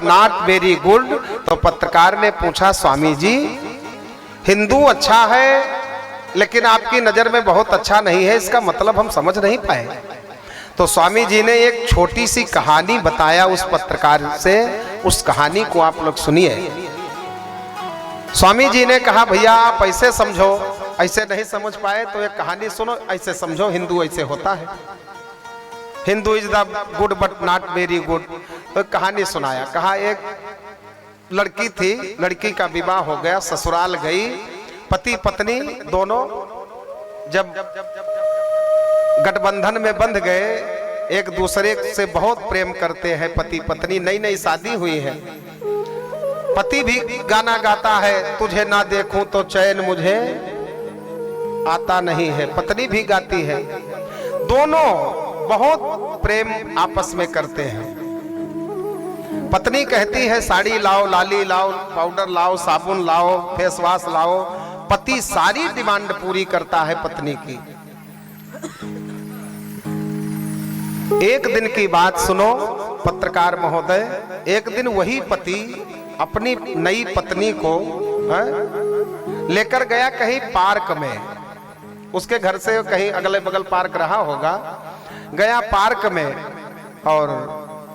Not very good. तो पत्रकार ने पूछा, स्वामी जी हिंदू अच्छा है लेकिन आपकी नजर में बहुत अच्छा नहीं है, इसका मतलब हम समझ नहीं पाए। तो स्वामी जी ने एक छोटी सी कहानी बताया उस पत्रकार से, उस कहानी को आप लोग सुनिए। स्वामी जी ने कहा, भैया आप ऐसे समझो, ऐसे नहीं समझ पाए तो एक कहानी सुनो, ऐसे समझो हिंदू ऐसे होता है, Hindu is the good but not very good. तो कहानी सुनाया। कहा एक लड़की थी, लड़की का विवाह हो गया, ससुराल गई, पति पत्नी दोनों जब गठबंधन में बंध गए, एक दूसरे से बहुत प्रेम करते हैं पति पत्नी, नई नई शादी हुई है। पति भी गाना गाता है, तुझे ना देखूं तो चैन मुझे आता नहीं है, पत्नी भी गाती है, दोनों बहुत प्रेम आपस में करते हैं। पत्नी कहती है साड़ी लाओ, लाली लाओ, पाउडर लाओ, साबुन लाओ, फेस वॉश लाओ, पति सारी डिमांड पूरी करता है पत्नी की। एक दिन की बात सुनो पत्रकार महोदय, एक दिन वही पति अपनी नई पत्नी को लेकर गया कहीं पार्क में, उसके घर से कहीं अगले बगल पार्क रहा होगा, गया पार्क में और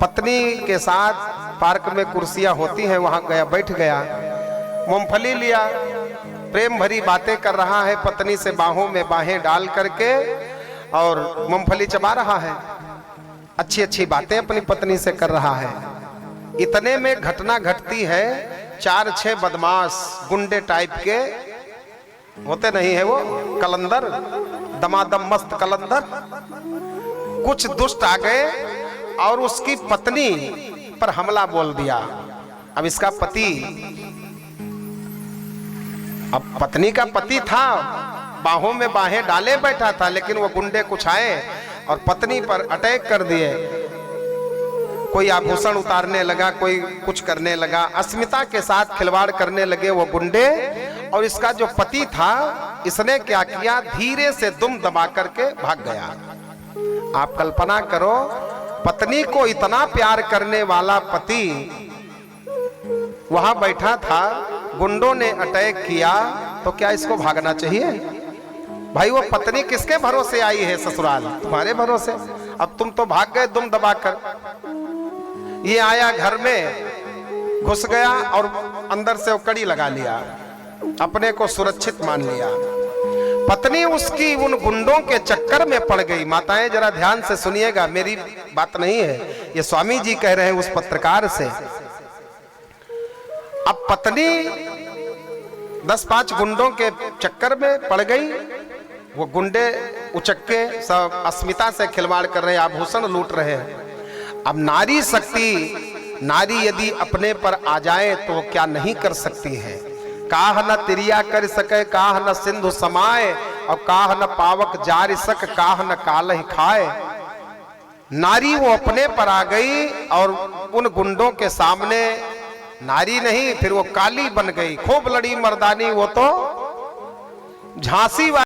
पत्नी के साथ पार्क में कुर्सियां होती हैं, वहां गया, बैठ गया, मूंगफली लिया, प्रेम भरी बातें कर रहा है पत्नी से, बाहों में बाहें डाल करके और मूंगफली चबा रहा है, अच्छी अच्छी बातें अपनी पत्नी से कर रहा है। इतने में घटना घटती है, 4-6 बदमाश गुंडे टाइप के होते नहीं है वो, कलंदर, दमादम मस्त कलंदर, कुछ दुष्ट आ गए और उसकी पत्नी पर हमला बोल दिया। अब इसका पति, अब पत्नी का पति था, बाहों में बाहें डाले बैठा था, लेकिन वो गुंडे कुछ आए और पत्नी पर अटैक कर दिए। कोई आभूषण उतारने लगा, कोई कुछ करने लगा, अस्मिता के साथ खिलवाड़ करने लगे वो गुंडे। और इसका जो पति था, इसने क्या किया, धीरे से दुम दबा करके भाग गया। आप कल्पना करो, पत्नी को इतना प्यार करने वाला पति वहां बैठा था, गुंडों ने अटैक किया, तो क्या इसको भागना चाहिए? भाई वो पत्नी किसके भरोसे आई है ससुराल? तुम्हारे भरोसे। अब तुम तो भाग गए दुम दबाकर। ये आया घर में, घुस गया और अंदर से वो कड़ी लगा लिया, अपने को सुरक्षित मान लिया। पत्नी उसकी उन गुंडों के चक्कर में पड़ गई। माताएं जरा ध्यान से सुनिएगा, मेरी बात नहीं है, ये स्वामी जी कह रहे हैं उस पत्रकार से। अब पत्नी 10-5 गुंडों के चक्कर में पड़ गई, वो गुंडे उचक्के सब अस्मिता से खिलवाड़ कर रहे हैं, आभूषण लूट रहे हैं। अब नारी शक्ति, नारी यदि अपने पर आ जाए तो क्या नहीं कर सकती है। काह न तिरिया कर सके, काह न सिंधु समाए, और काह न पावक जार सक, काह न काल ही खाए। नारी वो अपने पर आ गई और उन गुंडों के सामने नारी नहीं, फिर वो काली बन गई। खूब लड़ी मर्दानी, वो तो झांसी वाली